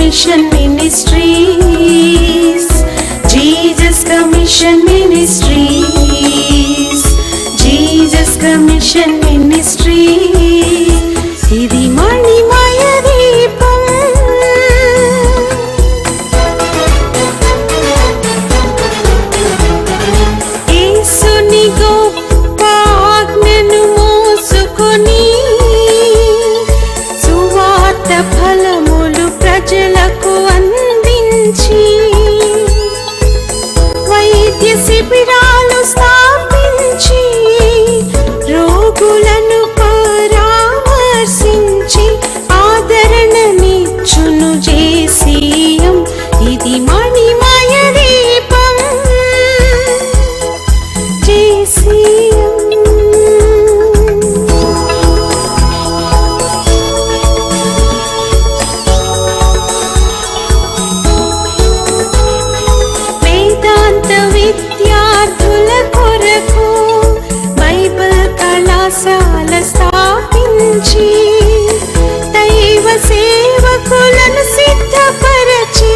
Commission Ministries, Jesus Commission Ministries, Jesus Commission Ministries. ఇది మణిమయ దీపం. యేసుని గొప్ప ఆజ్ఞను మోసుకొని సువార్త ఫలములు ప్రజలకు అందించి వైద్య శిబిరాలు స్థాపించి రోగులను పరామర్శించి ఆదరణనిచ్చును జేసీయం. ఇది మణిమయ దీపం జేసీయం. వేదాంత విద్యార్థుల కొరకు బైబిల్ కళాశాల స్థాపించి దైవ సేవకులను సిద్ధపరచి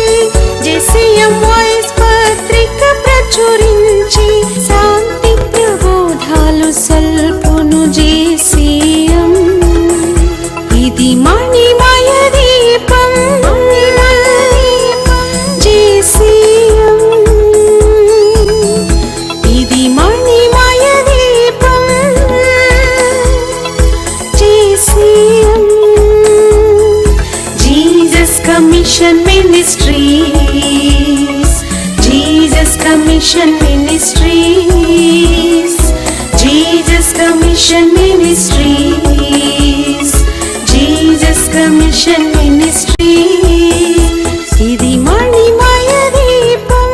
జెసిఎం వాయిస్ పత్రిక ప్రచురించి శాంతి ప్రబోధాలు సల్పును జేసీఎం. ఇది మణిమయ దీపం జేసీఎం. ఇది మణిమయ దీపం JCM. Jesus Commission Ministries, Jesus Commission Ministries, Jesus Commission Ministries, Jesus Commission Ministries. ఇది మణిమయ దీపం.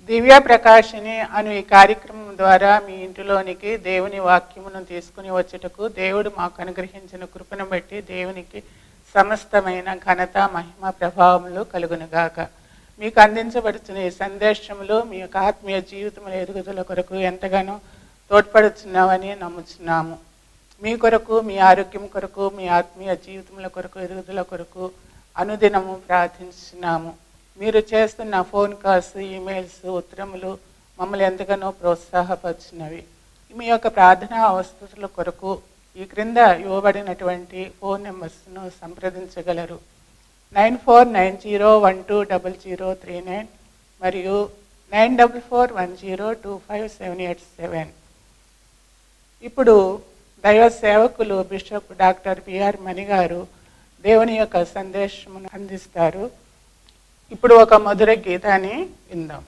దివ్య ప్రకాశిని అను ఈ కార్యక్రమం ద్వారా మీ ఇంటిలోనికి దేవుని వాక్యమును తీసుకుని వచ్చుటకు దేవుడు మాకు అనుగ్రహించిన కృపను బట్టి దేవునికి సమస్తమైన ఘనత మహిమ ప్రభావములు కలుగునుగాక. మీకు అందించబడుతున్న ఈ సందేశములు మీ యొక్క ఆత్మీయ జీవితముల ఎదుగుదల కొరకు ఎంతగానో తోడ్పడుతున్నామని నమ్ముతున్నాము. మీ కొరకు, మీ ఆరోగ్యం కొరకు, మీ ఆత్మీయ జీవితముల కొరకు, ఎదుగుదల కొరకు అనుదినము ప్రార్థిస్తున్నాము. మీరు చేస్తున్న ఫోన్ కాల్స్, ఈమెయిల్స్, ఉత్తరములు మమ్మల్ని ఎంతగానో ప్రోత్సాహపరిచినవి. మీ యొక్క ప్రార్థనా అవసరాల కొరకు ఈ క్రింద ఇవ్వబడినటువంటి ఫోన్ నెంబర్స్ను సంప్రదించగలరు. 9490120039 మరియు 9441025787. ఇప్పుడు దైవ సేవకులు బిషప్ డాక్టర్ బిఆర్ మణి గారు దేవుని యొక్క సందేశమును అందిస్తారు. ఇప్పుడు ఒక మధుర గీతాన్ని విందాం.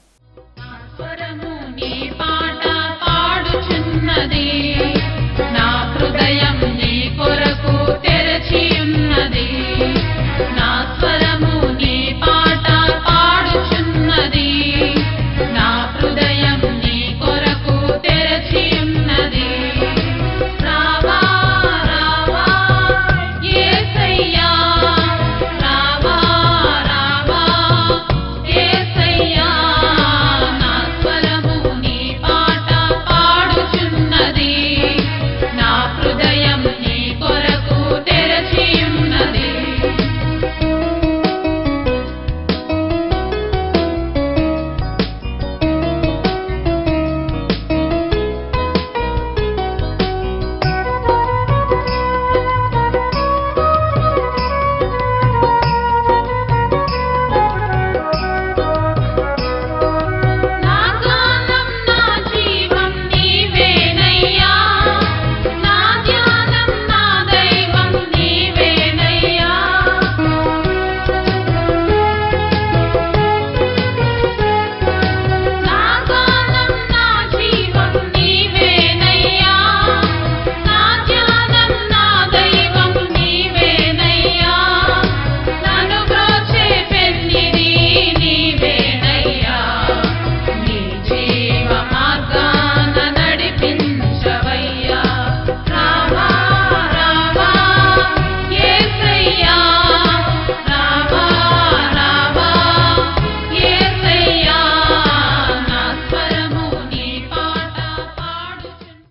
నా హృదయం నీ కొరకు తెరచి ఉన్నది, నా స్వరము నీ పాట పాడుచున్నది, నా హృదయం నీ కొరకు తెరచి ఉన్నది. రావా రావా యేసయ్యా, రావా రావా యేసయ్యా, నా స్వరము నీ పాట పాడుచున్నది, నా హృదయం నీ కొరకు తెరచి ఉన్నది.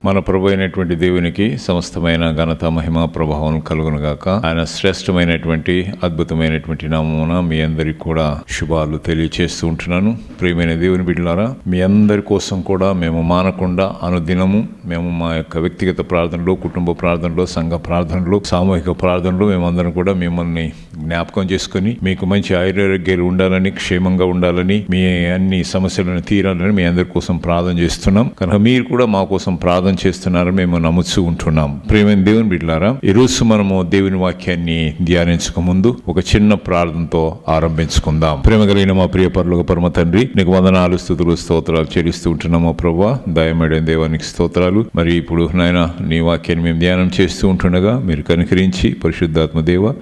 మన ప్రభు అయినటువంటి దేవునికి సమస్తమైన ఘనత మహిమ ప్రభావం కలుగునుగాక. ఆయన శ్రేష్టమైనటువంటి అద్భుతమైనటువంటి నామమున మీ అందరికి కూడా శుభాలు తెలియచేస్తూ ఉంటున్నాను. ప్రియమైన దేవుని బిడ్డలారా, మీ అందరి కోసం కూడా మేము మానకుండా అనుదినము మేము మా యొక్క వ్యక్తిగత ప్రార్థనలు, కుటుంబ ప్రార్థనలు, సంఘ ప్రార్థనలు, సామూహిక ప్రార్థనలు మేమందరం కూడా మిమ్మల్ని జ్ఞాపకం చేసుకుని మీకు మంచి ఆరోగ్యాలు ఉండాలని, క్షేమంగా ఉండాలని, మీ అన్ని సమస్యలను తీరాలని మీ అందరి కోసం ప్రార్థన చేస్తున్నాం. కనుక మీరు కూడా మా కోసం ప్రార్థన చేస్తున్నారని మేము నమ్ముతూ ఉంటున్నాం. ప్రియమైన దేవుని బిడ్డలారా, ఈరోజు మనము దేవుని వాక్యాన్ని ధ్యానించక ముందు ఒక చిన్న ప్రార్థనతో ఆరంభించుకుందాం. ప్రేమ కలిగిన మా ప్రియ పరలోక పరమ తండ్రి, నీకు వందనాలు, స్తుతులు, స్తోత్రాలు చెల్లిస్తూ ఉంటున్నాము ప్రభువా. దయమేడైన దేవానికి స్తోత్రాలు. మరి ఇప్పుడు నాయన నీ వాక్యాన్ని మేము ధ్యానం చేస్తూ ఉంటుండగా మీరు కనికరించి పరిశుద్ధాత్మ దేవ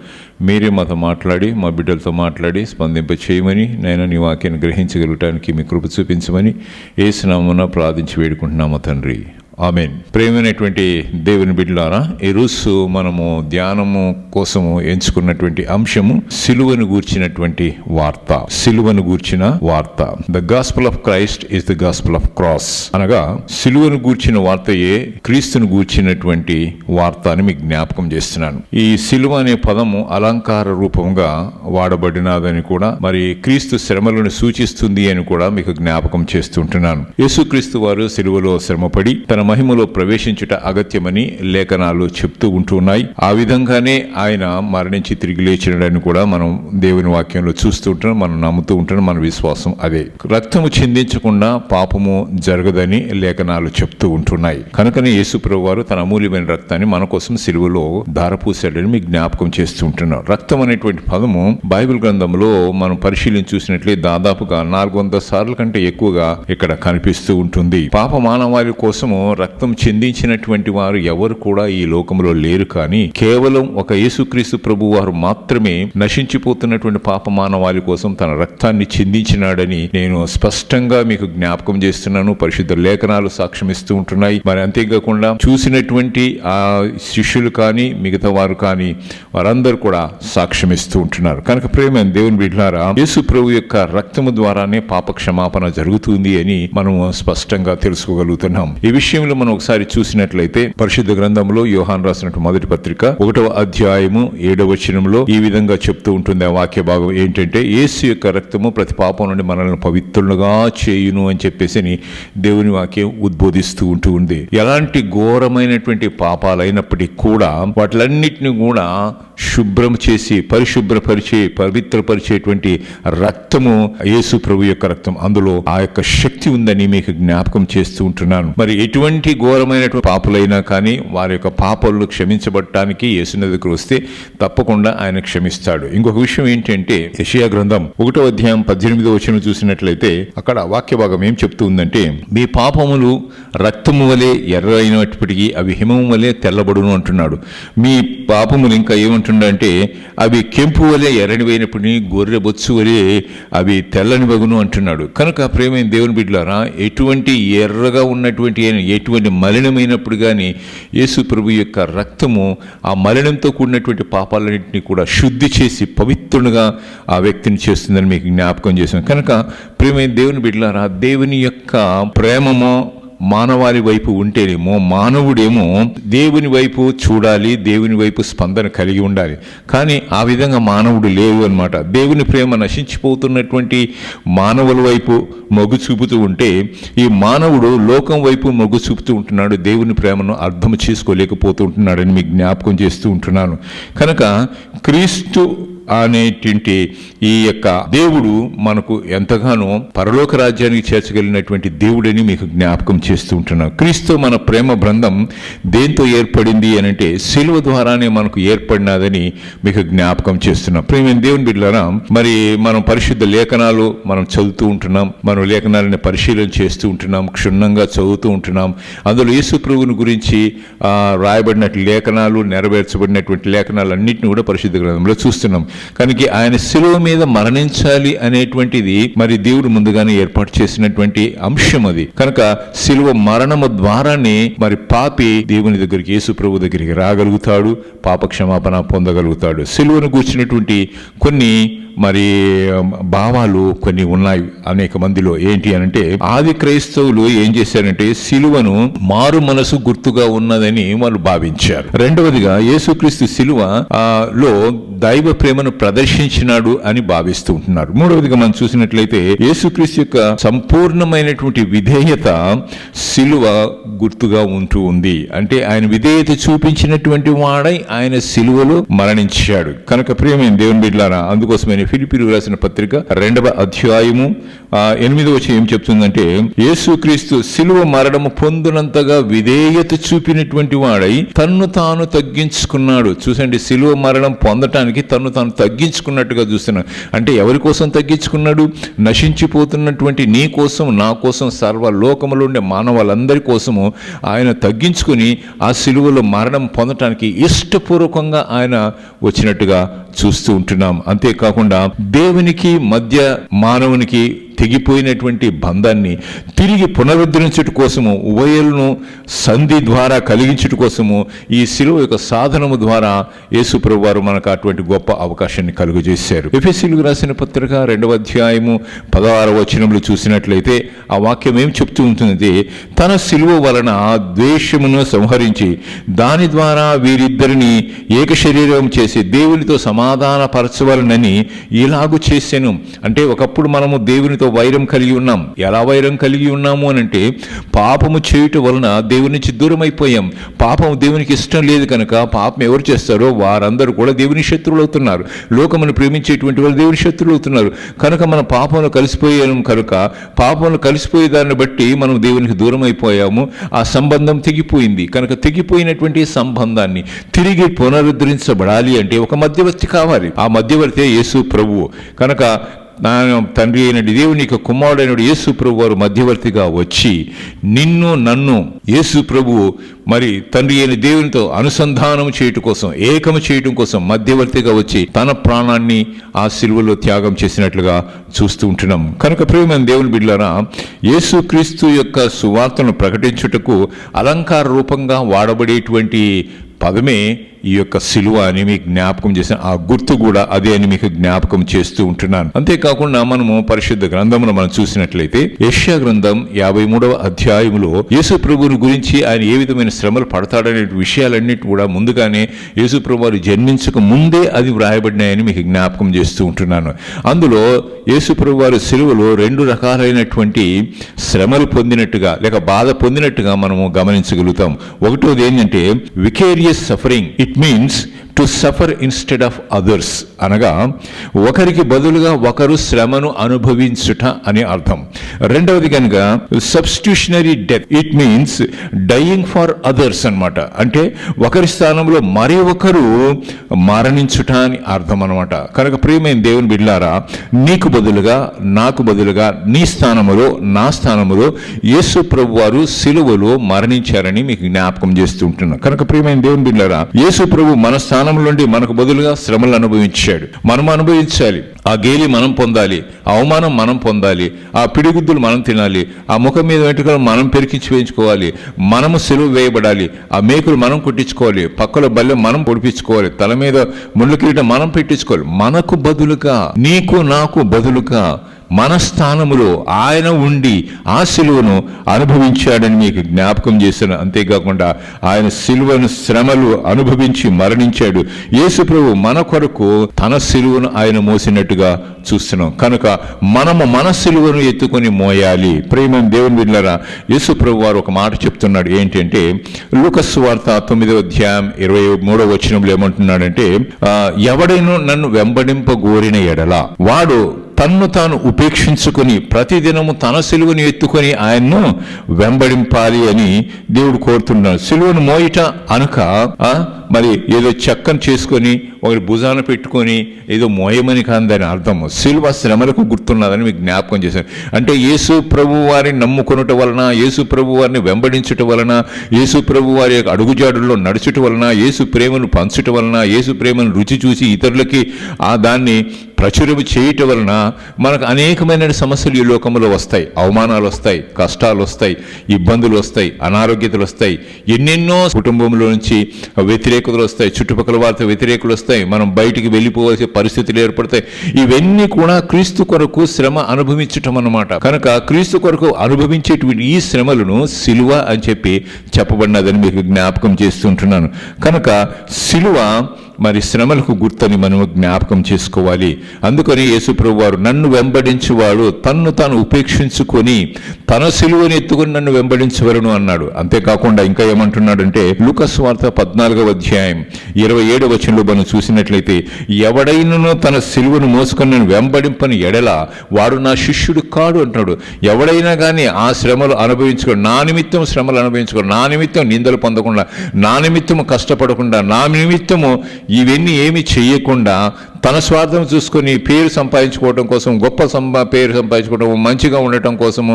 మీరే మాతో మాట్లాడి మా బిడ్డలతో మాట్లాడి స్పందింప చేయమని, నేను నీ వాక్యాన్ని గ్రహించగలగటానికి మీ కృప చూపించమని యేసు నామమున ప్రార్థించి వేడుకుంటున్నాము తండ్రి. ఆమేన్. ప్రేమైనటువంటి దేవుని బిడ్డలారా, ఈరోజు మనము ధ్యానము కోసము ఎంచుకున్నటువంటి అంశము సిలువను గూర్చినటువంటి వార్త. సిలువను గూర్చిన వార్త. The gospel of Christ is the gospel of cross. అనగా సిలువను గూర్చిన వార్తయే క్రీస్తును గూర్చినటువంటి వార్త అని మీకు జ్ఞాపకం చేస్తున్నాను. ఈ సిలువ అనే పదము అలంకార రూపంగా వాడబడినదని కూడా, మరి క్రీస్తు శ్రమలను సూచిస్తుంది అని కూడా మీకు జ్ఞాపకం చేస్తుంటున్నాను. యేసుక్రీస్తు వారు సిలువలో శ్రమపడి తన మహిమలో ప్రవేశించుట అగత్యమని లేఖనాలు చెప్తూ ఉంటున్నాయి. ఆ విధంగానే ఆయన మరణించి తిరిగి లేచినడని కూడా మనం దేవుని వాక్యంలో చూస్తూ ఉంటున్నాం, మనం నమ్ముతూ ఉంటున్నాం. మన విశ్వాసం అదే. రక్తము చిందించకుండా పాపము జరగదని లేఖనాలు చెప్తూ ఉంటున్నాయి. కనుకనే యేసు ప్రభువు వారు తన అమూల్యమైన రక్తాన్ని మన కోసం సిలువలో ధారపూసాడని మీకు జ్ఞాపకం చేస్తూ ఉంటున్నాం. రక్తం అనేటువంటి పదము బైబిల్ గ్రంథంలో మనం పరిశీలించి చూసినట్లే దాదాపుగా 400 సార్లు కంటే ఎక్కువగా ఇక్కడ కనిపిస్తూ ఉంటుంది. పాప మానవాళి కోసము రక్తం చెందించినటువంటి వారు ఎవరు కూడా ఈ లోకంలో లేరు. కానీ కేవలం ఒక యేసుక్రీస్తు ప్రభు వారు మాత్రమే నశించిపోతున్నటువంటి పాప మానవాళి కోసం తన రక్తాన్ని చెందించినాడని నేను స్పష్టంగా మీకు జ్ఞాపకం చేస్తున్నాను. పరిశుద్ధ లేఖనాలు సాక్ష్యమిస్తూ ఉంటున్నాయి. మరి అంతేకాకుండా చూసినటువంటి ఆ శిష్యులు కానీ మిగతా వారు కానీ వారందరూ కూడా సాక్ష్యమిస్తూ ఉంటున్నారు. కనుక ప్రేమ దేవుని బిడ్డలారా, యేసు ప్రభు యొక్క రక్తము ద్వారానే పాప క్షమాపణ జరుగుతుంది అని మనం స్పష్టంగా తెలుసుకోగలుగుతున్నాం. ఈ విషయంలో మనం ఒకసారి చూసినట్లయితే పరిశుద్ధ గ్రంథంలో యోహాను రాసినటువంటి మొదటి పత్రిక 1వ అధ్యాయము 7వ వచనంలో ఈ విధంగా చెప్తూ ఉంటుంది. ఆ వాక్య భాగం ఏంటంటే, యేసు యొక్క రక్తము ప్రతి పాపం నుండి మనల్ని పవిత్రులుగా చేయును అని చెప్పేసి దేవుని వాక్యం ఉద్బోధిస్తూ ఉంటుంది. ఎలాంటి ఘోరమైనటువంటి పాపాలైనప్పటికీ కూడా వాటిలన్నిటిని కూడా శుభ్రం చేసి పరిశుభ్రపరిచే పవిత్రపరిచేటువంటి రక్తము యేసు ప్రభు యొక్క రక్తం. అందులో ఆ యొక్క శక్తి ఉందని మీకు జ్ఞాపకం చేస్తూ ఉంటున్నాను. మరి ఎటువంటి ఘోరమైనటువంటి పాపులైనా కానీ వారి యొక్క పాపాలను క్షమించబడటానికి యేసు దగ్గరకు వస్తే తప్పకుండా ఆయన క్షమిస్తాడు. ఇంకొక విషయం ఏంటంటే, యెషయా గ్రంథం 1వ అధ్యాయం 18వ వచనం చూసినట్లయితే అక్కడ వాక్య భాగం ఏం చెప్తూ ఉందంటే, మీ పాపములు రక్తము వలె ఎర్రైనప్పటికీ అవి హిమము వలె తెల్లబడును అంటున్నాడు. మీ పాపములు ఇంకా ఏమంటుండంటే, అవి కెంపు వలె ఎర్రనివైనప్పటికీ గొర్రె బొచ్చు వలె అవి తెల్లని బగును అంటున్నాడు. కనుక ప్రేమైన దేవుని బిడ్డలారా, ఎటువంటి ఎర్రగా ఉన్నటువంటి ఎటువంటి మలినమైనప్పుడు కానీ యేసు ప్రభు యొక్క రక్తము ఆ మలినంతో కూడినటువంటి పాపాలన్నింటినీ కూడా శుద్ధి చేసి పవిత్రునిగా ఆ వ్యక్తిని చేస్తుందని మీకు జ్ఞాపకం చేశాను. కనుక ప్రియమైన దేవుని బిడ్డలారా, దేవుని యొక్క ప్రేమమో మానవాళి వైపు ఉంటేనేమో మానవుడేమో దేవుని వైపు చూడాలి, దేవుని వైపు స్పందన కలిగి ఉండాలి. కానీ ఆ విధంగా మానవుడు లేవు అన్నమాట. దేవుని ప్రేమ నశించిపోతున్నటువంటి మానవుల వైపు మొగ్గు చూపుతూ ఉంటే ఈ మానవుడు లోకం వైపు మొగ్గు చూపుతూ ఉంటున్నాడు. దేవుని ప్రేమను అర్థం చేసుకోలేకపోతూ ఉంటున్నాడని మీకు జ్ఞాపకం చేస్తూ ఉంటున్నాను. కనుక క్రీస్తు అనేటువంటి ఈ యొక్క దేవుడు మనకు ఎంతగానో పరలోక రాజ్యానికి చేర్చగలిగినటువంటి దేవుడని మీకు జ్ఞాపకం చేస్తూ ఉంటున్నాను. క్రీస్తు మన ప్రేమ బృందం దేంతో ఏర్పడింది అని అంటే సిలువ ద్వారానే మనకు ఏర్పడినదని మీకు జ్ఞాపకం చేస్తున్నాం. ప్రేమ దేవుని బిడ్డలారా, మరి మనం పరిశుద్ధ లేఖనాలు మనం చదువుతూ ఉంటున్నాం, మనం లేఖనాలని పరిశీలన చేస్తూ ఉంటున్నాం, క్షుణ్ణంగా చదువుతూ ఉంటున్నాం. అందులో యేసు ప్రభువుని గురించి రాయబడినటువంటి లేఖనాలు, నెరవేర్చబడినటువంటి లేఖనాలు అన్నింటినీ కూడా పరిశుద్ధ గ్రంథంలో చూస్తున్నాం. కనుక ఆయన శిలువ మీద మరణించాలి అనేటువంటిది మరి దేవుడు ముందుగానే ఏర్పాటు చేసినటువంటి అంశం అది. కనుక శిలువ మరణము ద్వారానే మరి పాపి దేవుని దగ్గరికి, యేసు ప్రభు దగ్గరికి రాగలుగుతాడు, పాప క్షమాపణ పొందగలుగుతాడు. శిలువను కూర్చున్నటువంటి కొన్ని మరి భావాలు కొన్ని ఉన్నాయి అనేక మందిలో. ఏంటి అనంటే, ఆది క్రైస్తవులు ఏం చేశారంటే సిలువను మారు మనసు గుర్తుగా ఉన్నదని వాళ్ళు భావించారు. రెండవదిగా యేసుక్రీస్తు సిలువ లో దైవ ప్రేమను ప్రదర్శించినాడు అని భావిస్తూ ఉంటున్నారు. మూడవదిగా మనం చూసినట్లయితే యేసుక్రీస్తు యొక్క సంపూర్ణమైనటువంటి విధేయత సిలువ గుర్తుగా ఉంటూ ఉంది. అంటే ఆయన విధేయత చూపించినటువంటి వాడై ఆయన సిలువలో మరణించాడు. కనుక ప్రియమైన దేవుని బిడ్డలారా, అందుకోసమైన ఫిలిప్పీయులకు రాసిన పత్రిక 2వ అధ్యాయము 8వ వచనం ఏం చెప్తుందంటే, యేసుక్రీస్తు సిలువ మరణము పొందినంతగా విధేయత చూపినటువంటి వాడై తన్ను తాను తగ్గించుకున్నాడు. చూసండి, సిలువ మరణం పొందటానికి తన్ను తాను తగ్గించుకున్నట్టుగా చూస్తున్నాడు. అంటే ఎవరి కోసం తగ్గించుకున్నాడు? నశించిపోతున్నటువంటి నీ కోసం, నా కోసం, సర్వలోకములో ఉండే మానవులందరి కోసము ఆయన తగ్గించుకుని ఆ సిలువలో మరణం పొందటానికి ఇష్టపూర్వకంగా ఆయన వచ్చినట్టుగా చూస్తూ ఉంటున్నాం. అంతేకాకుండా దేవునికి మధ్య మానవునికి తెగిపోయినటువంటి బంధాన్ని తిరిగి పునరుద్ధరించుట కోసము, ఉభయులను సంధి ద్వారా కలిగించుట కోసము ఈ శిలువ యొక్క సాధనము ద్వారా యేసు ప్రభువు వారు మనకు అటువంటి గొప్ప అవకాశాన్ని కలుగజేశారు. ఎఫెసీయులకు రాసిన పత్రిక 2వ అధ్యాయము 16వ వచనంలో చూసినట్లయితే ఆ వాక్యం ఏం చెప్తూ ఉంటుంది? తన శిలువ వలన ద్వేషమును సంహరించి దాని ద్వారా వీరిద్దరిని ఏక శరీరం చేసి దేవునితో సమాధానపరచవలనని ఇలాగు చేశాను. అంటే ఒకప్పుడు మనము దేవునితో వైరం కలిగి ఉన్నాం. ఎలా వైరం కలిగి ఉన్నాము అనంటే, పాపము చేయుట వలన దేవుని నుంచి దూరం అయిపోయాం. పాపము దేవునికి ఇష్టం లేదు కనుక పాపం ఎవరు చేస్తారో వారందరూ కూడా దేవుని శత్రువులు అవుతున్నారు. లోకమును ప్రేమించేటువంటి వాళ్ళు దేవుని శత్రువులు అవుతున్నారు. కనుక మన పాపంలో కలిసిపోయాము. కనుక పాపంలో కలిసిపోయే దాన్ని బట్టి మనం దేవునికి దూరం అయిపోయాము. ఆ సంబంధం తెగిపోయింది. కనుక తెగిపోయినటువంటి సంబంధాన్ని తిరిగి పునరుద్ధరించబడాలి అంటే ఒక మధ్యవర్తి కావాలి. ఆ మధ్యవర్తి యేసు ప్రభువు. కనుక నా తండ్రి అయిన దేవుని యొక్క కుమారుడైన యేసు ప్రభు వారు మధ్యవర్తిగా వచ్చి నిన్ను నన్ను యేసు ప్రభువు మరి తండ్రి అయిన దేవునితో అనుసంధానం చేయటం కోసం, ఏకము చేయటం కోసం మధ్యవర్తిగా వచ్చి తన ప్రాణాన్ని ఆ సిలువలో త్యాగం చేసినట్లుగా చూస్తూ ఉంటున్నాం. కనుక ప్రియమైన దేవుని బిడ్డలారా, యేసుక్రీస్తు యొక్క సువార్తను ప్రకటించుటకు అలంకార రూపంగా వాడబడేటువంటి పదమే ఈ యొక్క సిలువ అని మీకు జ్ఞాపకం చేసిన ఆ గుర్తు కూడా అదే అని మీకు జ్ఞాపకం చేస్తూ ఉంటున్నాను. అంతేకాకుండా మనము పరిశుద్ధ గ్రంథమును మనం చూసినట్లయితే యెషయా గ్రంథం 53వ అధ్యాయములో యేసు ప్రభువుని గురించి ఆయన ఏ విధమైన శ్రమలు పడతాడనే విషయాలన్నిటి కూడా ముందుగానే యేసు ప్రభు వారు జన్మించక ముందే అది వ్రాయబడినాయని మీకు జ్ఞాపకం చేస్తూ ఉంటున్నాను. అందులో యేసు ప్రభు వారు సిలువలో 2 రకాలైనటువంటి శ్రమలు పొందినట్టుగా లేక బాధ పొందినట్టుగా మనము గమనించగలుగుతాం. ఒకటోది ఏంటంటే vicarious suffering. It means to suffer instead of others, అనగా ఒకరికి బదులుగా ఒకరు శ్రమను అనుభవించుట అని అర్థం. రెండవది కనుక substitutionary death. It means dying for others అన్నమాట. అంటే ఒకరి స్థానంలో మరి ఒకరు మరణించుట అని అర్థం అనమాట. కనుక ప్రియమైన దేవుని బిడ్డలారా, నీకు బదులుగా నాకు బదులుగా నీ స్థానములో నా స్థానములో యేసు ప్రభు వారు సిలువలో మరణించారని మీకు జ్ఞాపకం చేస్తూ ఉంటున్నాను. కనుక ప్రియమైన దేవుని బిడ్డలారా, యేసు ప్రభు మన స్థానం నుండి మనకు బదులుగా శ్రమలు అనుభవించాడు. మనం అనుభవించాలి. ఆ గేలి మనం పొందాలి, అవమానం మనం పొందాలి, ఆ పిడిగుద్దులు మనం తినాలి, ఆ ముఖం మీద వెంట్రుకలు మనం పెరికించి వేయించుకోవాలి, మనము సిలువ వేయబడాలి, ఆ మేకులు మనం కొట్టించుకోవాలి, పక్కల బల్లెం మనం పొడిపించుకోవాలి, తల మీద ముళ్ళ కిరీటం మనం పెట్టించుకోవాలి. మనకు బదులుగా, నీకు నాకు బదులుగా మన స్థానములో ఆయన ఉండి ఆ సిలువను అనుభవించాడని మీకు జ్ఞాపకం చేశాను. అంతేకాకుండా ఆయన సిలువను శ్రమలు అనుభవించి మరణించాడు. యేసు ప్రభు మన కొరకు తన సిలువను ఆయన మోసినట్టుగా చూస్తున్నాం. కనుక మనము మన సిలువను ఎత్తుకొని మోయాలి. ప్రేమ దేవుని బిడ్డలారా, యేసు ప్రభు వారు ఒక మాట చెప్తున్నాడు. ఏంటంటే లూకా సువార్త 9వ అధ్యాయం 23వ వచనంలో ఏమంటున్నాడంటే, ఎవడైనా నన్ను వెంబడింపగోరిన ఎడల వాడు తన్ను తాను ఉపేక్షించుకొని ప్రతిదినము తన సిలువను ఎత్తుకొని ఆయన్ను వెంబడింపాలి అని దేవుడు కోరుతున్నాడు. సిలువను మోయిట అనక మరి ఏదో చెక్కను చేసుకొని ఒకరి భుజాన పెట్టుకొని ఏదో మోయమని కాదని అర్థము. సిలువ శ్రమలకు గుర్తున్నదని మీకు జ్ఞాపకం చేశాను. అంటే యేసు ప్రభు వారిని నమ్ముకొనుట వలన, యేసు ప్రభు వారిని వెంబడించుట వలన, యేసు ప్రభు వారి యొక్క అడుగుజాడుల్లో నడుచుట వలన, యేసు ప్రేమను పంచుట వలన, యేసు ప్రేమను రుచి చూసి ఇతరులకి దాన్ని ప్రచురం చేయటం వలన మనకు అనేకమైన సమస్యలు ఈ లోకంలో వస్తాయి. అవమానాలు వస్తాయి, కష్టాలు వస్తాయి, ఇబ్బందులు వస్తాయి, అనారోగ్యతలు వస్తాయి, ఎన్నెన్నో కుటుంబంలో నుంచి వ్యతిరేకతలు వస్తాయి, చుట్టుపక్కల వారితో వ్యతిరేకలు వస్తాయి, మనం బయటికి వెళ్ళిపోవాల్సిన పరిస్థితులు ఏర్పడతాయి. ఇవన్నీ కూడా క్రీస్తు కొరకు శ్రమ అనుభవించటం అన్నమాట. కనుక క్రీస్తు కొరకు అనుభవించేటువంటి ఈ శ్రమలను సిలువ అని చెప్పి చెప్పబడినదని మీకు జ్ఞాపకం చేస్తుంటున్నాను. కనుక సిలువ మరి శ్రమలకు గుర్తని మనము జ్ఞాపకం చేసుకోవాలి. అందుకని యేసుప్రభు వారు నన్ను వెంబడించువాడు తన్ను తాను ఉపేక్షించుకొని తన సిలువను ఎత్తుకొని నన్ను వెంబడించవలను అన్నాడు. అంతేకాకుండా ఇంకా ఏమంటున్నాడంటే లూకాసు వార్త 14వ అధ్యాయం 27వ వచనంలో మనం చూసినట్లయితే, ఎవడైనను తన సిలువను మోసుకొని నన్ను వెంబడింపని ఎడల వాడు నా శిష్యుడు కాడు అంటున్నాడు. ఎవడైనా కానీ ఆ శ్రమలు అనుభవించుకోడు, నా నిమిత్తం శ్రమలు అనుభవించుకోడు, నా నిమిత్తం నిందలు పొందకుండా, నా నిమిత్తము కష్టపడకుండా, నా నిమిత్తము ఇవన్నీ ఏమి చేయకుండా తన స్వార్థం చూసుకొని పేరు సంపాదించుకోవడం కోసం, గొప్ప పేరు సంపాదించుకోవడం, మంచిగా ఉండటం కోసము,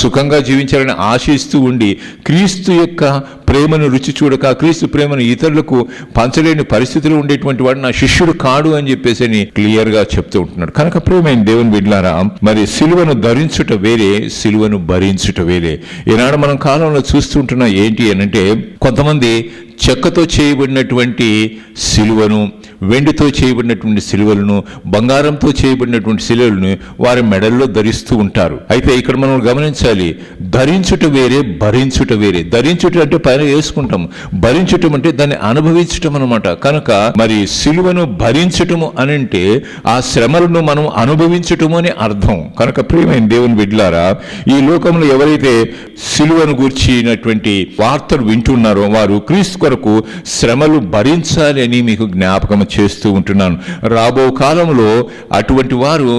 సుఖంగా జీవించాలని ఆశిస్తూ ఉండి క్రీస్తు యొక్క ప్రేమను రుచి చూడక, క్రీస్తు ప్రేమను ఇతరులకు పంచలేని పరిస్థితులు ఉండేటువంటి వాడు నా శిష్యుడు కాడు అని చెప్పేసి క్లియర్గా చెప్తూ ఉంటున్నాడు. కనుక ప్రేమైన దేవుని బిడ్డలారా, మరి సిలువను ధరించుట వేరే, సిలువను భరించుట వేరే. ఈనాడు మనం కాలంలో చూస్తుంటున్నాం ఏంటి అనంటే, కొంతమంది చెక్కతో చేయబడినటువంటి సిలువను, వెండితో చేయబడినటువంటి సిలువలను, బంగారంతో చేయబడినటువంటి సిలువలను వారి మెడల్లో ధరిస్తూ ఉంటారు. అయితే ఇక్కడ మనం గమనించాలి, ధరించుట వేరే, భరించుట వేరే. ధరించుట అంటే పైన వేసుకుంటాం, భరించటం అంటే దాన్ని అనుభవించటం అనమాట. కనుక మరి సిలువను భరించటము అనంటే ఆ శ్రమలను మనం అనుభవించటము అని అర్థం. కనుక ప్రియమైన దేవుని బిడ్డలారా, ఈ లోకంలో ఎవరైతే సిలువను గూర్చినటువంటి వార్తలు వింటున్నారో వారు క్రీస్తు కొరకు శ్రమలు భరించాలి అని మీకు జ్ఞాపకం చేస్తూ ఉంటున్నాను. రాబో కాలంలో అటువంటి వారు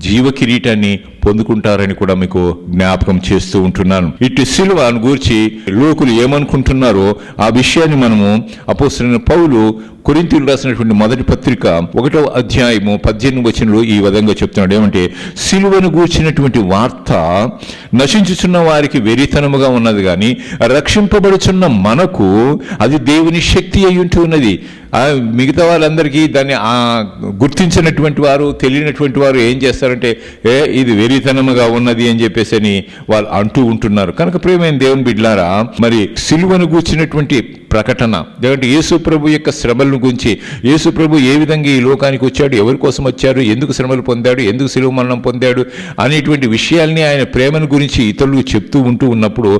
జీవ కిరీటాన్ని పొందుకుంటారని కూడా మీకు జ్ఞాపకం చేస్తూ ఉంటున్నాను. ఇటు సిలువను గూర్చి లోకులు ఏమనుకుంటున్నారో ఆ విషయాన్ని మనము అపోస్తలుడైన పౌలు కొరింథీయులకు రాసినటువంటి మొదటి పత్రిక 1వ అధ్యాయము 18వ వచనంలో ఈ విధంగా చెప్తున్నాడు. ఏమంటే, సిలువను గూర్చినటువంటి వార్త నశించుచున్న వారికి వెరితనముగా ఉన్నది, కానీ రక్షింపబడుచున్న మనకు అది దేవుని శక్తి అయి ఉంటున్నది. మిగతా వాళ్ళందరికీ దాన్ని గుర్తించినటువంటి వారు, తెలియనటువంటి వారు ఏం చేస్తారంటే, ఇది వెరితనముగా ఉన్నది అని చెప్పేసి అని వాళ్ళు అంటూ ఉంటున్నారు. కనుక ప్రియమైన దేవుని బిడ్డలారా, మరి సిలువను గూర్చినటువంటి ప్రకటన, లేదంటే యేసు ప్రభు యొక్క శ్రమలను గురించి, యేసు ప్రభు ఏ విధంగా ఈ లోకానికి వచ్చాడు, ఎవరి కోసం వచ్చాడు, ఎందుకు శ్రమలు పొందాడు, ఎందుకు సిలువ మరణం పొందాడు అనేటువంటి విషయాల్ని, ఆయన ప్రేమను గురించి ఇతరులకు చెప్తూ ఉంటూ ఉన్నప్పుడు,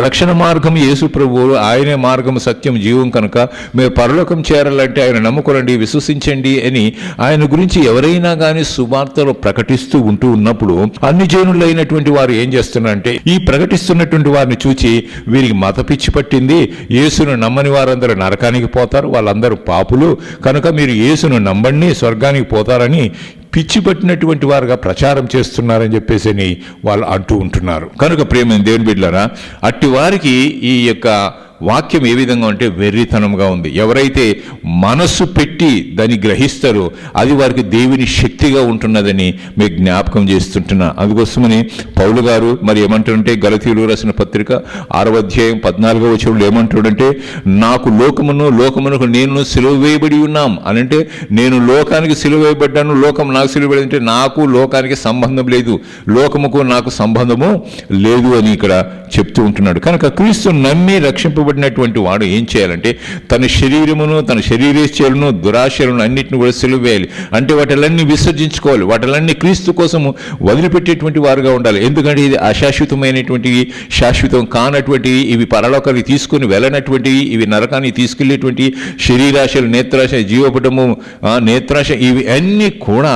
రక్షణ మార్గం యేసు ప్రభు, ఆయనే మార్గం, సత్యం, జీవం. కనుక మీరు పరలోకం చేరాలంటే ఆయన నమ్ముకోనండి, విశ్వసించండి అని ఆయన గురించి ఎవరైనా కానీ సువార్తలో ప్రకటిస్తూ ఉంటూ ఉన్నప్పుడు అన్ని జనులైనటువంటి వారు ఏం చేస్తున్నారంటే, ఈ ప్రకటిస్తున్నటువంటి వారిని చూచి వీరికి మత పిచ్చి పట్టింది, యేసును నమ్మని వారందరూ నరకానికి పోతారు, వాళ్ళందరూ పాపులు, కనుక మీరు యేసును నమ్మండి స్వర్గానికి పోతారని పిచ్చి పట్టినటువంటి వారుగా ప్రచారం చేస్తున్నారని చెప్పేసి వాళ్ళు అంటూ ఉంటున్నారు. కనుక ప్రియమైన దేవుని బిడ్డలారా, అట్టి వారికి ఈ యొక్క వాక్యం ఏ విధంగా అంటే వెర్రితనంగా ఉంది. ఎవరైతే మనస్సు పెట్టి దాన్ని గ్రహిస్తారో అది వారికి దేవుని శక్తిగా ఉంటున్నదని మీకు జ్ఞాపకం చేస్తుంటున్నా. అందుకోసమని పౌలు గారు మరి ఏమంటాడంటే, గలతీయులకు రాసిన పత్రిక 6వ అధ్యాయం 14వ వచనంలో ఏమంటాడంటే, నాకు లోకమునకు నేను సిలువ వేయబడి ఉన్నాం అని. అంటే నేను లోకానికి సిలువ వేయబడ్డాను, లోకం నాకు సిలువ వేయబడిందంటే నాకు లోకానికి సంబంధం లేదు, లోకముకు నాకు సంబంధము లేదు అని ఇక్కడ చెప్తూ ఉంటున్నాడు. కనుక క్రీస్తు నమ్మి రక్షింపబడినటువంటి వాడు ఏం చేయాలంటే, తన శరీరమును, తన శరీరేచ్ఛలను, దురాశలను అన్నింటిని కూడా సిలువ వేయాలి. అంటే వాటిలన్నీ విసర్జించుకోవాలి, వాటిలన్నీ క్రీస్తు కోసము వదిలిపెట్టేటువంటి వారుగా ఉండాలి. ఎందుకంటే ఇది అశాశ్వతమైనటువంటివి, శాశ్వతం కానటువంటివి, ఇవి పరలోకానికి తీసుకుని వెళ్ళనటువంటివి, ఇవి నరకానికి తీసుకెళ్లేటువంటి శరీరాశలు, నేత్రాశ, జీవపటము, నేత్రాశ, ఇవి అన్నీ కూడా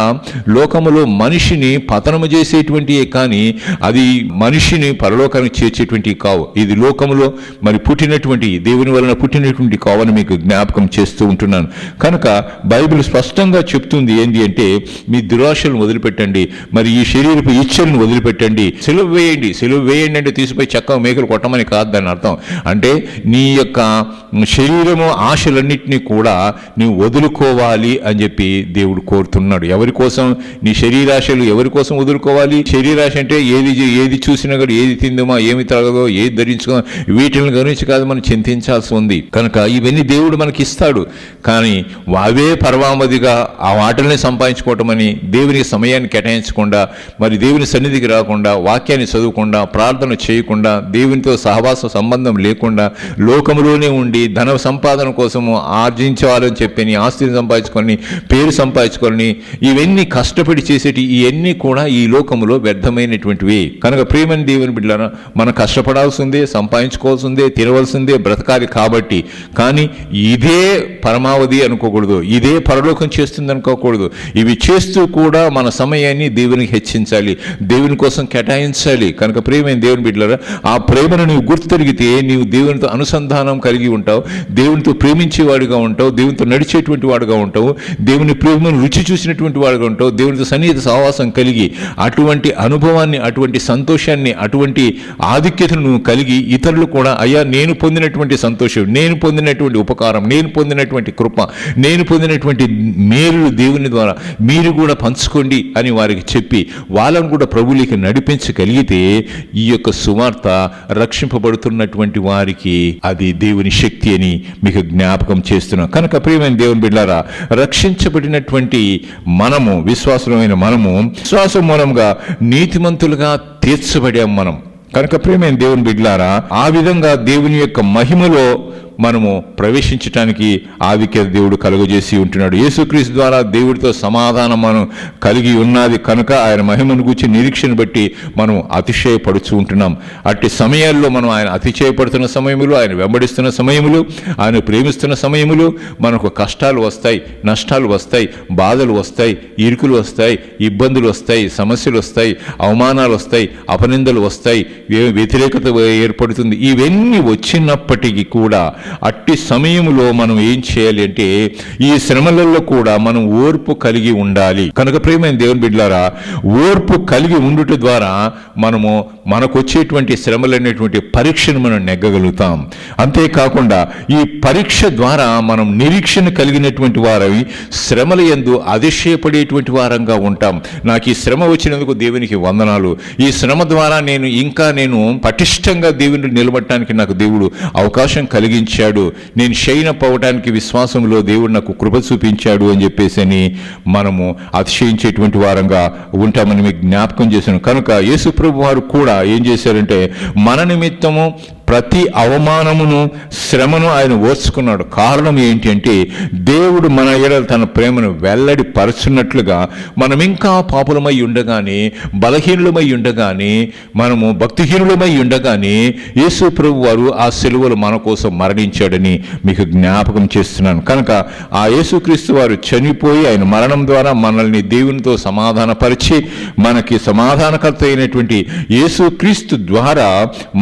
లోకములో మనిషిని పతనము చేసేటువంటివే, కానీ అది మనిషిని పరలోకానికి చేర్చేటువంటివి కావు. ఇది లోకములో మరి పుట్టినటువంటి, దేవుని వలన పుట్టినటువంటి కావని మీకు జ్ఞాపకం చేస్తూ ఉంటున్నాను. కనుక బైబిల్ స్పష్టంగా చెప్తుంది ఏంటి అంటే, మీ దురాశలను వదిలిపెట్టండి, మరి ఈ శరీరపు ఇచ్చలను వదిలిపెట్టండి, సిలువ వేయండి అంటే తీసిపోయి చక్క మేకలు కొట్టమని కాదు దాని అర్థం. అంటే నీ యొక్క శరీరము ఆశలన్నింటినీ కూడా నీవు వదులుకోవాలి అని చెప్పి దేవుడు కోరుతున్నాడు. ఎవరి కోసం? నీ శరీరాశలు ఎవరి కోసం వదులుకోవాలి? శరీరాశ అంటే ఏది చూసినా కూడా, ఏది తిందుమా, ఏమి త్రాగదో, ఏది ధరించుకో, వీటిని గురించి కాదు మనం చింతించాల్సి ఉంది. కనుక ఇవన్నీ దేవుడు మనకి ఇస్తాడు, కానీ అవే పరమావధిగా ఆ వాటిని సంపాదించుకోవటం అని దేవునికి సమయాన్ని కేటాయించకుండా, మరి దేవుని సన్నిధికి రాకుండా, వాక్యాన్ని చదువుకుండా, ప్రార్థన చేయకుండా, దేవునితో సహవాస సంబంధం లేకుండా లోకంలోనే ఉండి ధన సంపాదన కోసము ఆర్జించాలని చెప్పి ఆస్తిని సంపాదించుకొని, పేరు సంపాదించుకొని, ఇవన్నీ కష్టపడి చేసేటి ఇవన్నీ కూడా ఈ లోకంలో వ్యర్థమైనటువంటివి. కనుక ప్రియమైన దేవుని బిడ్డలారా, మనం కష్టపడాల్సిందే, సంపాదించుకోవాల్సిందే, తినవలసిందే, బ్రతకాలి. కాబట్టి కానీ ఇదే పరమావధి అనుకోకూడదు, ఇదే పరలోకం చేస్తుంది అనుకోకూడదు. ఇవి చేస్తూ కూడా మన సమయాన్ని దేవునికి హెచ్చించాలి, దేవుని కోసం కేటాయించాలి. కనుక ప్రియమైన దేవుని బిడ్డలారా, ఆ ప్రేమను నీవు గుర్తెరిగితే నీవు దేవునితో అనుసంధానం కలిగి ఉంటావు, దేవునితో ప్రేమించేవాడిగా ఉంటావు, దేవునితో నడిచేటువంటి వాడుగా ఉంటావు, దేవుని ప్రేమను రుచి చూసినటువంటి వాడుగా ఉంటావు, దేవునితో సన్నిహిత సహవాసం కలిగి అటువంటి అనుభవాన్ని, అటువంటి సంతోషాన్ని, అటువంటి ఆధిక్యతను నువ్వు కలిగి ఇతరులు కూడా అయ్యా నేను పొందినటువంటి సంతోషం, నేను పొందినటువంటి ఉపకారం, నేను పొందినటువంటి కృప, నేను పొందినటువంటి మేలు దేవుని ద్వారా మీరు కూడా పంచుకోండి అని వారికి చెప్పి వాళ్ళను కూడా ప్రభువులోకి నడిపించగలిగితే ఈ యొక్క సువార్త రక్షింపబడుతున్నటువంటి వారికి అది దేవుని శక్తి అని మీకు జ్ఞాపకం చేస్తున్నాం. కనుక ప్రియమైన దేవుని బిడ్డలారా, రక్షించబడినటువంటి మనము, విశ్వాసమైన మనము, విశ్వాసం మూలంగా నీతిమంతులుగా తీర్చబడాం మనం. కనుక ప్రియమైన దేవుని బిడ్డలారా, ఆ విధంగా దేవుని యొక్క మహిమలో మనము ప్రవేశించటానికి ఆధిక్యత దేవుడు కలుగజేసి ఉంటున్నాడు. యేసుక్రీస్తు ద్వారా దేవుడితో సమాధానం మనం కలిగి ఉన్నది కనుక ఆయన మహిమను గురించి నిరీక్షను బట్టి మనం అతిశయపడుచు ఉంటున్నాం. అట్టి సమయాల్లో మనం ఆయన అతిశయపడుతున్న సమయములు, ఆయన వెంబడిస్తున్న సమయములు, ఆయన ప్రేమిస్తున్న సమయములు మనకు కష్టాలు వస్తాయి, నష్టాలు వస్తాయి, బాధలు వస్తాయి, ఇరుకులు వస్తాయి, ఇబ్బందులు వస్తాయి, సమస్యలు వస్తాయి, అవమానాలు వస్తాయి, అపనిందలు వస్తాయి, వ్యతిరేకత ఏర్పడుతుంది. ఇవన్నీ వచ్చినప్పటికీ కూడా అట్టి సమయంలో మనం ఏం చేయాలి అంటే ఈ శ్రమలలో కూడా మనం ఓర్పు కలిగి ఉండాలి. కనుక ప్రియమైన దేవుని బిడ్డలారా, ఓర్పు కలిగి ఉండుట ద్వారా మనము మనకు వచ్చేటువంటి శ్రమలైనటువంటి పరీక్షను మనం నెగ్గగలుగుతాం. అంతేకాకుండా ఈ పరీక్ష ద్వారా మనం నిరీక్షణ కలిగినటువంటి వారవి శ్రమల యందు అతిశయపడేటువంటి వారంగా ఉంటాం. నాకు ఈ శ్రమ వచ్చినందుకు దేవునికి వందనాలు, ఈ శ్రమ ద్వారా నేను పటిష్టంగా దేవుని నిలబడటానికి నాకు దేవుడు అవకాశం కలిగించాడు, నేను షైనప్ అవ్వడానికి విశ్వాసంలో దేవుడు నాకు కృప చూపించాడు అని చెప్పేసి మనము అతిశయించేటువంటి వారంగా ఉంటామని మీకు జ్ఞాపకం చేశాను. కనుక యేసు ప్రభు వారు కూడా ఏం చేశారంటే మన నిమిత్తము ప్రతి అవమానమును, శ్రమను ఆయన ఓర్చుకున్నాడు. కారణం ఏంటి అంటే దేవుడు మన ఎడల తన ప్రేమను వెల్లడి పరచున్నట్లుగా మనం ఇంకా పాపులమై ఉండగానే, బలహీనులమై ఉండగానే, మనము భక్తిహీనులమై ఉండగానే యేసు ప్రభు వారు ఆ సిలువలో మన కోసం మరణించాడని మీకు జ్ఞాపకం చేస్తున్నాను. కనుక ఆ యేసుక్రీస్తు వారు చనిపోయి ఆయన మరణం ద్వారా మనల్ని దేవునితో సమాధానపరిచి మనకి సమాధానకర్త అయినటువంటి యేసుక్రీస్తు ద్వారా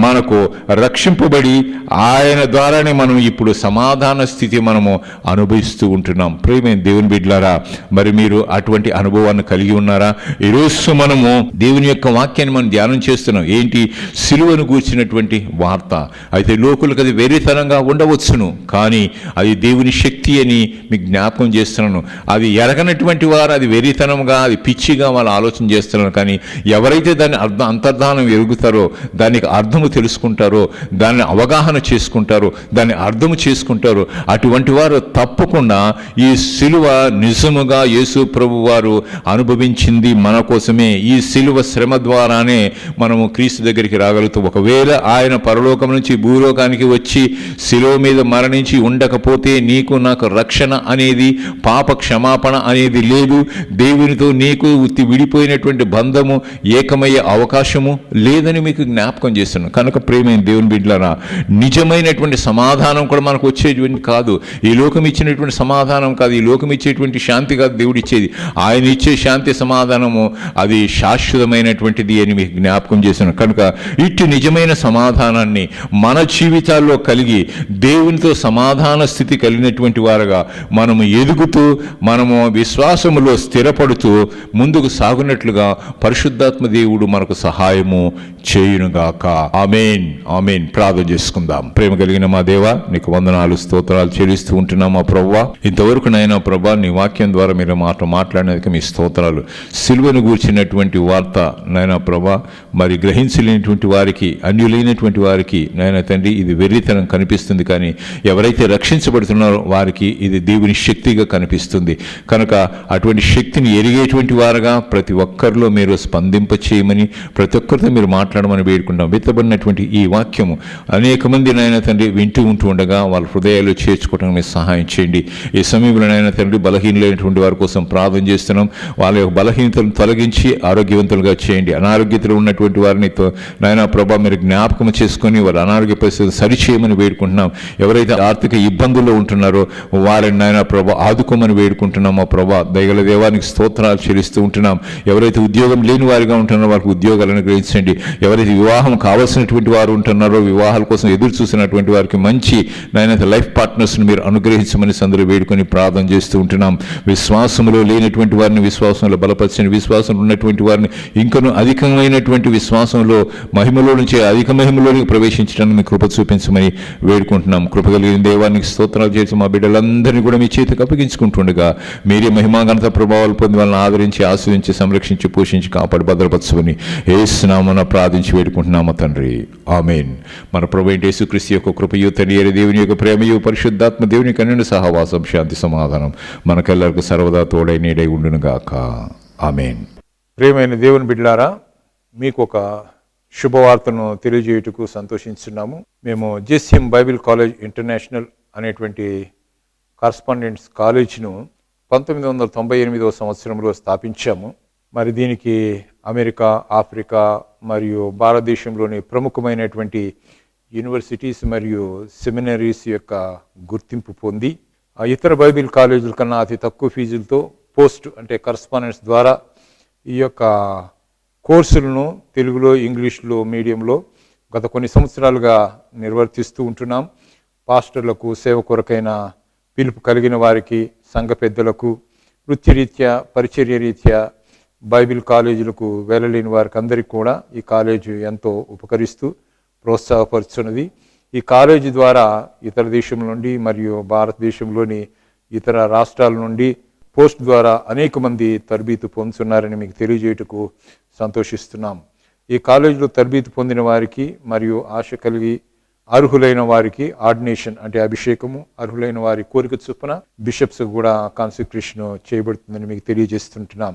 మనకు రక్షింపబడి ఆయన ద్వారానే మనం ఇప్పుడు సమాధాన స్థితి మనము అనుభవిస్తూ ఉంటున్నాం. ప్రియమైన దేవుని బిడ్డలారా, మరి మీరు అటువంటి అనుభవాన్ని కలిగి ఉన్నారా? ఈరోజు మనము దేవుని యొక్క వాక్యాన్ని మనం ధ్యానం చేస్తున్నాం. ఏంటి? సిలువను గూర్చినటువంటి వార్త. అయితే లోకులకు అది వెర్రితనంగా ఉండవచ్చును, కానీ అది దేవుని శక్తి అని మీకు జ్ఞాపకం చేస్తున్నాను. అది ఎరగనటువంటి వారు అది వెర్రితనంగా, అది పిచ్చిగా వాళ్ళు ఆలోచన చేస్తున్నారు. కానీ ఎవరైతే దాన్ని అంతర్ధానం ఎరుగుతారో, దానికి అర్థము తెలుసుకుంటారో, దాన్ని అవగాహన చేసుకుంటారో, దాన్ని అర్థము చేసుకుంటారో, అటువంటి వారు తప్పకుండా ఈ సిలువ నిజముగా యేసు ప్రభు వారు అనుభవించింది మన కోసమే. ఈ సిలువ శ్రమ ద్వారానే మనము క్రీస్తు దగ్గరికి రాగలుగుతాం. ఒకవేళ ఆయన పరలోకం నుంచి భూలోకానికి వచ్చి సిలువ మీద మరణించి ఉండకపోతే నీకు నాకు రక్షణ అనేది, పాప క్షమాపణ అనేది లేదు. దేవునితో నీకు విడిపోయినటువంటి బంధము, ఏకమయ్యే అవకాశము లేదని మీకు జ్ఞాపకం చేస్తున్నాను. కనుక ప్రేమైన దేవుని బిడ్డలారా, నిజమైనటువంటి సమాధానం కూడా మనకు వచ్చేటువంటి కాదు, ఈ లోకం ఇచ్చినటువంటి సమాధానం కాదు, ఈ లోకం ఇచ్చేటువంటి శాంతి కాదు దేవుడు ఇచ్చేది. ఆయన ఇచ్చే శాంతి సమాధానము అది శాశ్వతమైనటువంటిది అని మీకు జ్ఞాపకం చేశాను. కనుక ఇట్టి నిజమైన సమాధానాన్ని మన జీవితాల్లో కలిగి దేవునితో సమాధాన స్థితి కలిగినటువంటి వారుగా మనము ఎదుగుతూ, మనము విశ్వాసములో స్థిరపడుతూ ముందుకు సాగునట్లుగా పరిశుద్ధాత్మ దేవుడు మనకు సహాయము చేయునుగాక. ఆమేన్, ఆమేన్. ఆమేన్. ప్రార్థన చేసుకుందాం. ప్రేమ కలిగిన మా దేవా, నీకు వందనాలు స్తోత్రాలు చెల్లిస్తూ ఉంటున్నాం మా ప్రభువా. ఇంతవరకు నాయన ప్రభా, నీ వాక్యం ద్వారా మీరు మాట్లాడినందుకు మీ స్తోత్రాలు. సిలువను గూర్చినటువంటి వార్త నాయన ప్రభా, మరి గ్రహించలేనటువంటి వారికి, అన్యులైనటువంటి వారికి నాయన తండ్రి ఇది వెర్రితనం కనిపిస్తుంది, కానీ ఎవరైతే రక్షించబడుతున్నారో వారికి ఇది దేవుని శక్తిగా కనిపిస్తుంది. కనుక అటువంటి శక్తిని ఎరిగేటువంటి వారుగా ప్రతి ఒక్కరిలో మీరు స్పందింప చేయమని, ప్రతి ఒక్కరితో మీరు మాట్లాడమని వేడుకుంటాం. విత్తబడినటువంటి ఈ వాక్యము అనేక మంది నాయన తండ్రి వింటూ ఉంటూ ఉండగా వాళ్ళ హృదయాలు చేర్చుకోవడానికి మీరు సహాయం చేయండి. ఈ సమయంలో నాయన తండ్రి బలహీనమైనటువంటి వారి కోసం ప్రార్థన చేస్తున్నాం. వాళ్ళ యొక్క బలహీనతలను తొలగించి ఆరోగ్యవంతులుగా చేయండి. అనారోగ్యతలో ఉన్నటువంటి వారిని నాయన ప్రభా మీరు జ్ఞాపకం చేసుకొని వారి అనారోగ్య పరిస్థితులు సరిచేయమని వేడుకుంటున్నాం. ఎవరైతే ఆర్థిక ఇబ్బందుల్లో ఉంటున్నారో వారిని నాయన ప్రభా ఆదుకోమని వేడుకుంటున్నామో ప్రభా. దయగల దేవానికి స్తోత్రాలు చెల్లిస్తూ ఉంటున్నాం. ఎవరైతే ఉద్యోగం లేని వారిగా ఉంటున్నారో వారికి ఉద్యోగాలను గ్రహించండి. ఎవరైతే వివాహం కావాల్సినటువంటి వారు ఉంటున్నారో, వివాహాల కోసం ఎదురు చూసినటువంటి వారికి మంచి నాయన లైఫ్ పార్ట్నర్స్ని మీరు అనుగ్రహించమని సందరూ వేడుకొని ప్రార్థన చేస్తూ ఉంటున్నాం. విశ్వాసంలో లేనటువంటి వారిని విశ్వాసంలో బలపరచండి. విశ్వాసంలో ఉన్నటువంటి వారిని ఇంకనూ అధికమైనటువంటి విశ్వాసంలో మహిమలో నుంచి అధిక మహిమలోనికి ప్రవేశించడానికి మీ కృప చూపించమని వేడుకుంటున్నాం. కృప కలిగిన దేవానికి స్తోత్రాలు చేసి మా బిడ్డలందరినీ కూడా మీ చేతికి అప్పగించుకుంటుండగా మీరే మహిమా ఘనత ప్రభావాలు పొంది వాళ్ళని ఆదరించి, ఆస్వాదించి, సంరక్షించి, పోషించి, కాపాడి భద్రపరచమని యేసునామమున ప్రార్థించి వేడుకుంటున్నాము తండ్రి. ఆమేన్. మన ప్రభువైన యేసుక్రీస్తు యొక్క కృపయు, తండ్రి అయిన దేవుని యొక్క ప్రేమయు, పరిశుద్ధాత్మ దేవుని కన్నుని సహవాసం, శాంతి సమాధానం మనకెల్లరికీ సర్వదా తోడై నీడై ఉండును గాక. ఆమేన్. ప్రియమైన దేవుని బిడ్డలారా, మీకు ఒక శుభవార్తను తెలియజేయుటకు సంతోషిస్తున్నాము. మేము జెస్ఎం బైబిల్ కాలేజ్ ఇంటర్నేషనల్ అనేటువంటి కరస్పాండెంట్స్ కాలేజ్ను 1998 సంవత్సరంలో స్థాపించాము. మరి దీనికి అమెరికా, ఆఫ్రికా మరియు భారతదేశంలోని ప్రముఖమైనటువంటి యూనివర్సిటీస్ మరియు సెమినరీస్ యొక్క గుర్తింపు పొంది ఇతర బైబిల్ కాలేజీల కన్నా అతి తక్కువ ఫీజులతో పోస్ట్ అంటే కరస్పాండెన్స్ ద్వారా ఈ యొక్క కోర్సులను తెలుగులో, ఇంగ్లీష్లో మీడియంలో గత కొన్ని సంవత్సరాలుగా నిర్వర్తిస్తూ ఉంటున్నాం. పాస్టర్లకు, సేవ కొరకైన పిలుపు కలిగిన వారికి, సంఘ పెద్దలకు, వృత్తిరీత్యా, పరిచర్య రీత్యా బైబిల్ కాలేజీలకు వెళ్ళలేని వారికి అందరికీ కూడా ఈ కాలేజీ ఎంతో ఉపకరిస్తూ ప్రోత్సాహపరుచున్నది. ఈ కాలేజీ ద్వారా ఇతర దేశం నుండి మరియు భారతదేశంలోని ఇతర రాష్ట్రాల నుండి పోస్ట్ ద్వారా అనేక మంది తరబీదు పొందుతున్నారని మీకు తెలియజేయటకు సంతోషిస్తున్నాం. ఈ కాలేజీలో తరబీదు పొందిన వారికి మరియు ఆశ కలిగి అర్హులైన వారికి ఆర్డినేషన్ అంటే అభిషేకము, అర్హులైన వారి కోరిక చొప్పున బిషప్స్ కూడా కాన్సక్రేషన్ చేయబడుతుందని మీకు తెలియజేస్తుంటున్నాం.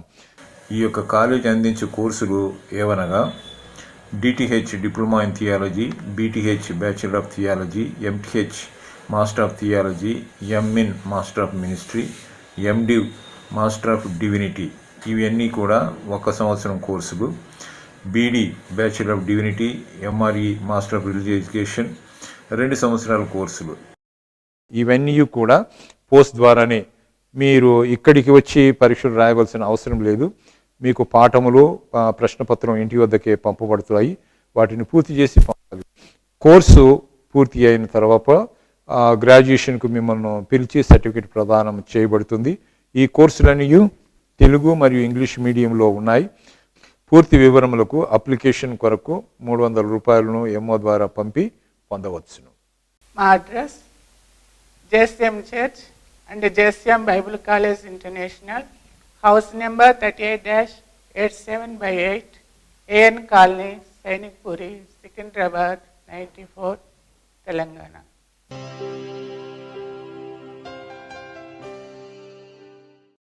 ఈ యొక్క కాలేజీ అందించే కోర్సులు ఏవనగా DTH diploma in theology, BTH bachelor of theology, MTH master of theology, MMin master of ministry, MDiv master of divinity. ఇవన్నీ కూడా 1 సంవత్సరం కోర్సులు. BD bachelor of divinity, MRE master of religious education 2 సంవత్సరాల కోర్సులు. ఇవన్నీ కూడా పోస్ట్ ద్వారానే, మీరు ఇక్కడికి వచ్చి పరీక్షలు రాయవలసిన అవసరం లేదు. మీకు పాఠములు, ప్రశ్నపత్రం ఇంటి వద్దకే పంపబడుతాయి. వాటిని పూర్తి చేసి పంపాలి. కోర్సు పూర్తి అయిన తర్వాత గ్రాడ్యుయేషన్కు మిమ్మల్ని పిలిచి సర్టిఫికేట్ ప్రదానం చేయబడుతుంది. ఈ కోర్సులన్నీ తెలుగు మరియు ఇంగ్లీష్ మీడియంలో ఉన్నాయి. పూర్తి వివరములకు అప్లికేషన్ కొరకు 300 రూపాయలను ఎంఓ ద్వారా పంపి పొందవచ్చును. మా address JSM church and JSM Bible college international, house number 38-87/8, AN colony, Sainikpuri, Secunderabad 94, Telangana.